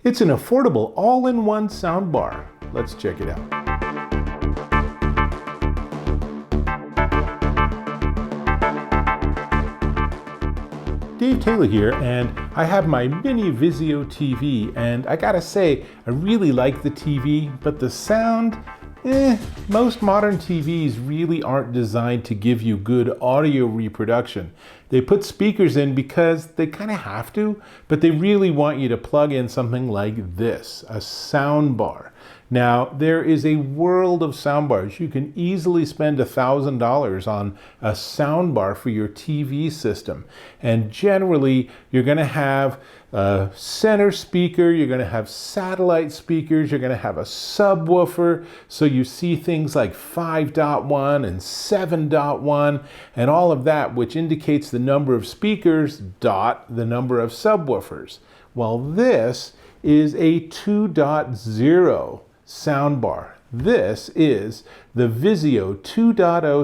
It's an affordable all-in-one soundbar. Let's check it out. Dave Taylor here, and I have my mini Vizio TV, and I gotta say, I really like the TV, but the sound, most modern TVs really aren't designed to give you good audio reproduction. They put speakers in because they kind of have to, but they really want you to plug in something like this, a soundbar. Now, there is a world of soundbars. You can easily spend $1,000 on a soundbar for your TV system. And generally, you're going to have a center speaker, you're going to have satellite speakers, you're going to have a subwoofer, so you see things like 5.1 and 7.1 and all of that, which indicates the number of speakers, the number of subwoofers. Well, this is a 2.0 soundbar. This is the Vizio 2.0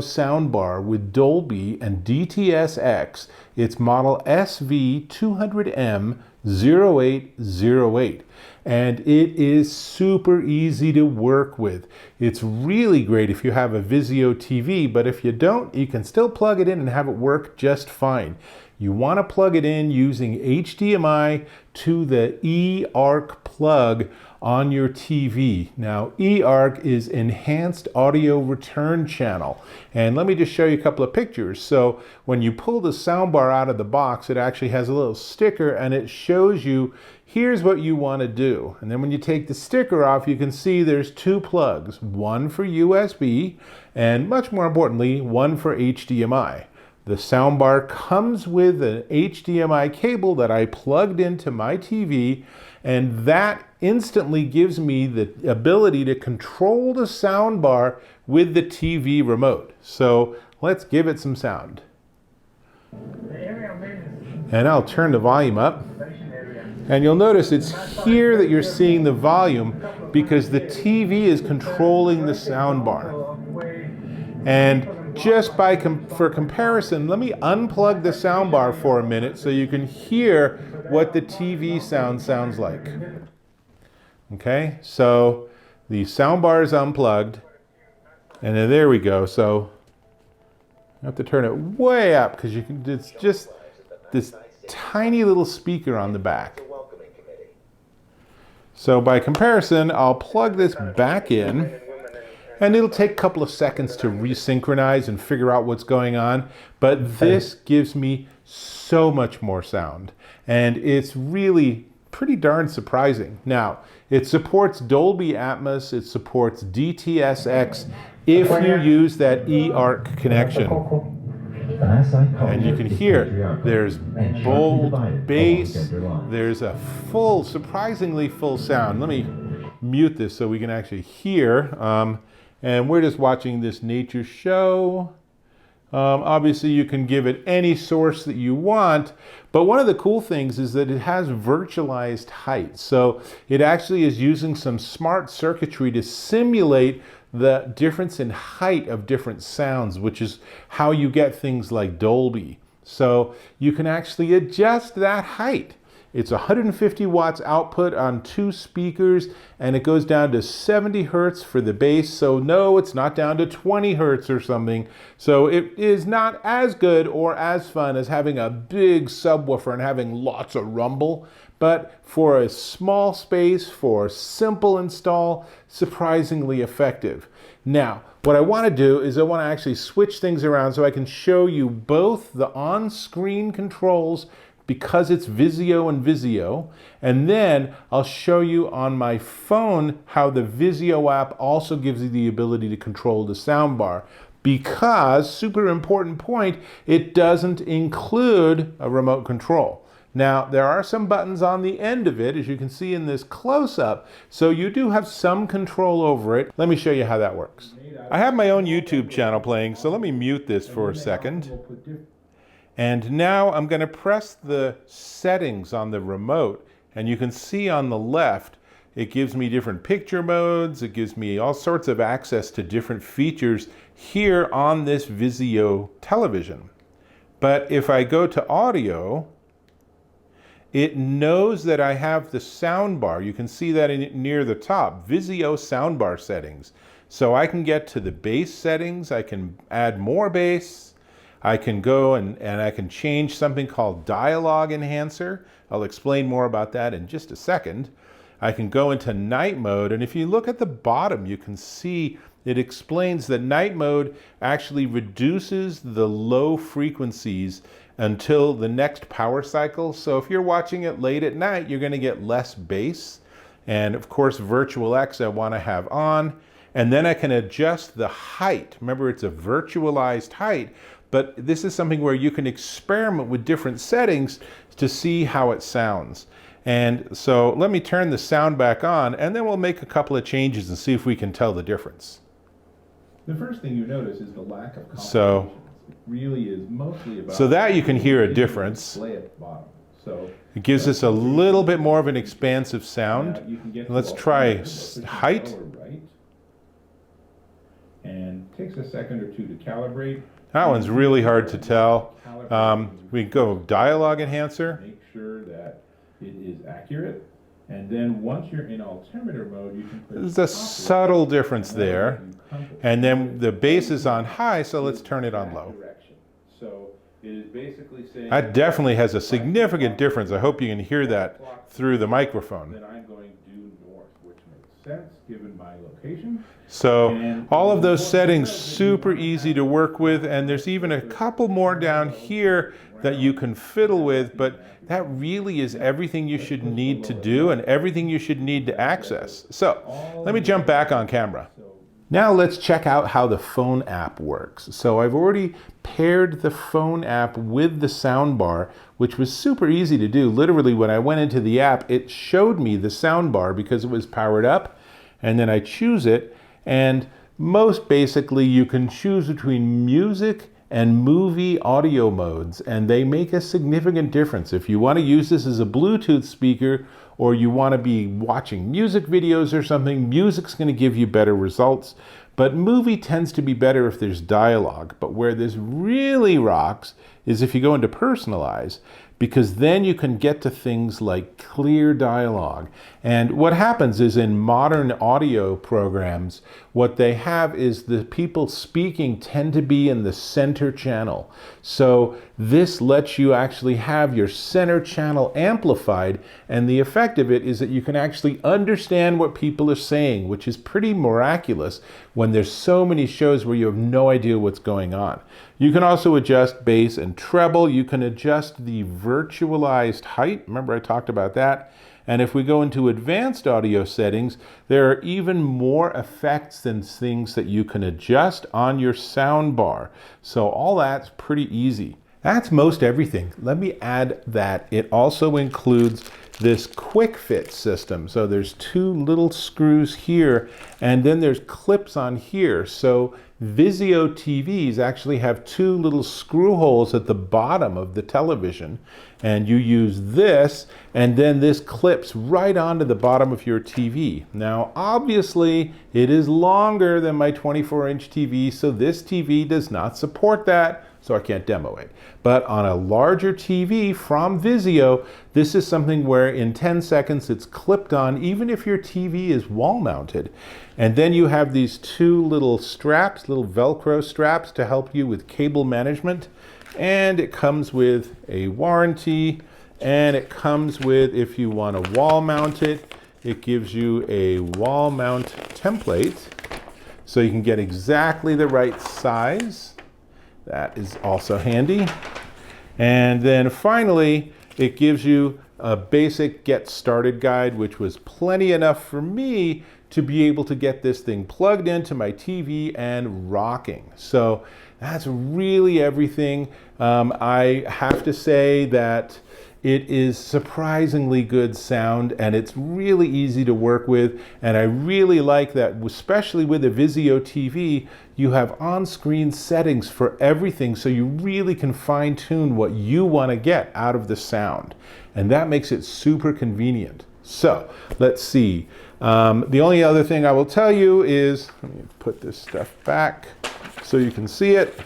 soundbar with Dolby and DTS X. It's model SV200M-0808. And it is super easy to work with. It's really great if you have a Vizio TV, but if you don't, you can still plug it in and have it work just fine. You want to plug it in using HDMI to the eARC plug on your TV. Now, eARC is Enhanced Audio Return Channel. And let me just show you a couple of pictures. So when you pull the soundbar out of the box, it actually has a little sticker and it shows you, here's what you want to do. And then when you take the sticker off, you can see there's two plugs, one for USB and, much more importantly, one for HDMI. The soundbar comes with an HDMI cable that I plugged into my TV, and that instantly gives me the ability to control the soundbar with the TV remote. So let's give it some sound. And I'll turn the volume up. And you'll notice it's here that you're seeing the volume because the TV is controlling the soundbar. And just for comparison, let me unplug the soundbar for a minute so you can hear what the TV sounds like. Okay, so the soundbar is unplugged, and then there we go. So you have to turn it way up because it's just this tiny little speaker on the back. So by comparison, I'll plug this back in. And it'll take a couple of seconds to resynchronize and figure out what's going on. But this gives me so much more sound. And it's really pretty darn surprising. Now, it supports Dolby Atmos. It supports DTS-X if you use that eARC connection. And you can hear there's bold bass. There's a surprisingly full sound. Let me mute this so we can actually hear. And we're just watching this nature show. Obviously, you can give it any source that you want, but one of the cool things is that it has virtualized height. So it actually is using some smart circuitry to simulate the difference in height of different sounds, which is how you get things like Dolby. So you can actually adjust that height. It's 150 watts output on 2 speakers, and it goes down to 70 hertz for the bass. So no, it's not down to 20 hertz or something. So it is not as good or as fun as having a big subwoofer and having lots of rumble. But for a small space, for simple install, surprisingly effective. Now, what I want to do is I want to actually switch things around so I can show you both the on-screen controls because it's Vizio and Vizio, and then I'll show you on my phone how the Vizio app also gives you the ability to control the soundbar, because, super important point, it doesn't include a remote control. Now, there are some buttons on the end of it, as you can see in this close-up, so you do have some control over it. Let me show you how that works. I have my own YouTube channel playing, so let me mute this for a second. And now I'm going to press the settings on the remote, and you can see on the left, it gives me different picture modes, it gives me all sorts of access to different features here on this Vizio television. But if I go to audio, it knows that I have the soundbar. You can see that near the top, Vizio Soundbar settings. So I can get to the bass settings, I can add more bass, I can go and I can change something called dialogue enhancer. I'll explain more about that in just a second. I can go into night mode, and if you look at the bottom, you can see it explains that night mode actually reduces the low frequencies until the next power cycle. So if you're watching it late at night, you're going to get less bass. And of course, Virtual X I want to have on. And then I can adjust the height. Remember, it's a virtualized height, but this is something where you can experiment with different settings to see how it sounds. And so let me turn the sound back on, and then we'll make a couple of changes and see if we can tell the difference. The first thing you notice is the lack of complications. It really is mostly about... So that you can hear a difference. It gives us a little bit more of an expansive sound. Let's try height. And it takes a second or two to calibrate. That one's really hard to tell. We can go dialogue enhancer. Make sure that it is accurate. And then once you're in altimeter mode, you can put... There's a subtle difference there. And then the bass is on high, so let's turn it on low. So it is basically saying... That definitely has a significant difference. I hope you can hear that through the microphone. Then I'm going due north, which makes sense given my location. So all of those settings, super easy to work with, and there's even a couple more down here that you can fiddle with, but that really is everything you should need to do and everything you should need to access. So let me jump back on camera. Now let's check out how the phone app works. So I've already paired the phone app with the soundbar, which was super easy to do. Literally, when I went into the app, it showed me the soundbar because it was powered up, and then I choose it, and most basically you can choose between music and movie audio modes, and they make a significant difference. If you want to use this as a Bluetooth speaker, or you want to be watching music videos or something, music's going to give you better results. But movie tends to be better if there's dialogue. But where this really rocks is if you go into personalize, because then you can get to things like clear dialogue. And what happens is in modern audio programs, what they have is the people speaking tend to be in the center channel. So this lets you actually have your center channel amplified, and the effect of it is that you can actually understand what people are saying, which is pretty miraculous when there's so many shows where you have no idea what's going on. You can also adjust bass and treble. You can adjust the virtualized height. Remember I talked about that. And if we go into advanced audio settings, there are even more effects and things that you can adjust on your sound bar. So all that's pretty easy. That's most everything. Let me add that it also includes this Quickfit system. So there's two little screws here, and then there's clips on here. So Vizio TVs actually have two little screw holes at the bottom of the television, and you use this, and then this clips right onto the bottom of your TV. Now obviously it is longer than my 24-inch TV, so this TV does not support that, so I can't demo it. But on a larger TV from Vizio, this is something where in 10 seconds it's clipped on, even if your TV is wall mounted. And then you have these two little straps, little Velcro straps to help you with cable management. And it comes with a warranty, and it comes with, if you want to wall mount it, it gives you a wall mount template so you can get exactly the right size. That is also handy. And then finally, it gives you a basic get started guide, which was plenty enough for me to be able to get this thing plugged into my TV and rocking. So that's really everything. I have to say that it is surprisingly good sound, and it's really easy to work with. And I really like that, especially with a Vizio TV, you have on-screen settings for everything, so you really can fine-tune what you want to get out of the sound. And that makes it super convenient. So let's see. The only other thing I will tell you is, let me put this stuff back so you can see it.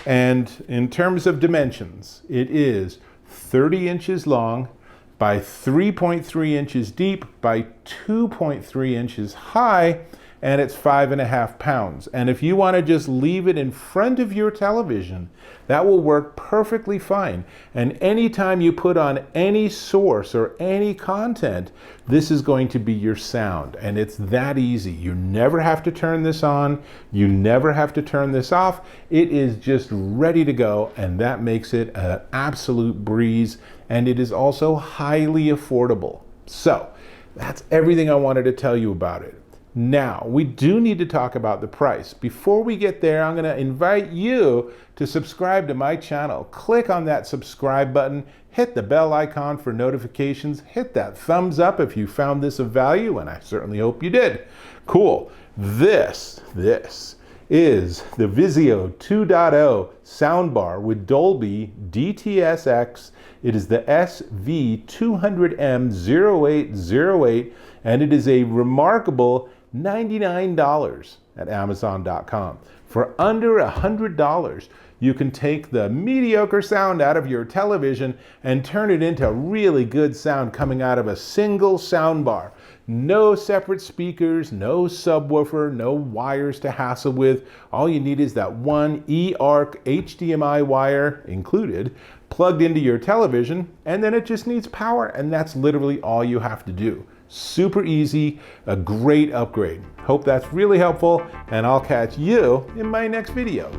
And in terms of dimensions, it is 30 inches long by 3.3 inches deep by 2.3 inches high, and it's 5.5 pounds. And if you want to just leave it in front of your television, that will work perfectly fine. And anytime you put on any source or any content, this is going to be your sound. And it's that easy. You never have to turn this on. You never have to turn this off. It is just ready to go, and that makes it an absolute breeze. And it is also highly affordable. So that's everything I wanted to tell you about it. Now, we do need to talk about the price. Before we get there, I'm going to invite you to subscribe to my channel. Click on that subscribe button, hit the bell icon for notifications, hit that thumbs up if you found this of value, and I certainly hope you did. Cool. This is the Vizio 2.0 Soundbar with Dolby DTS. It is the SV200M-0808, and it is a remarkable $99 at Amazon.com. For under $100, you can take the mediocre sound out of your television and turn it into really good sound coming out of a single soundbar. No separate speakers, no subwoofer, no wires to hassle with. All you need is that one eARC HDMI wire included, plugged into your television, and then it just needs power, and that's literally all you have to do. Super easy, a great upgrade. Hope that's really helpful, and I'll catch you in my next video.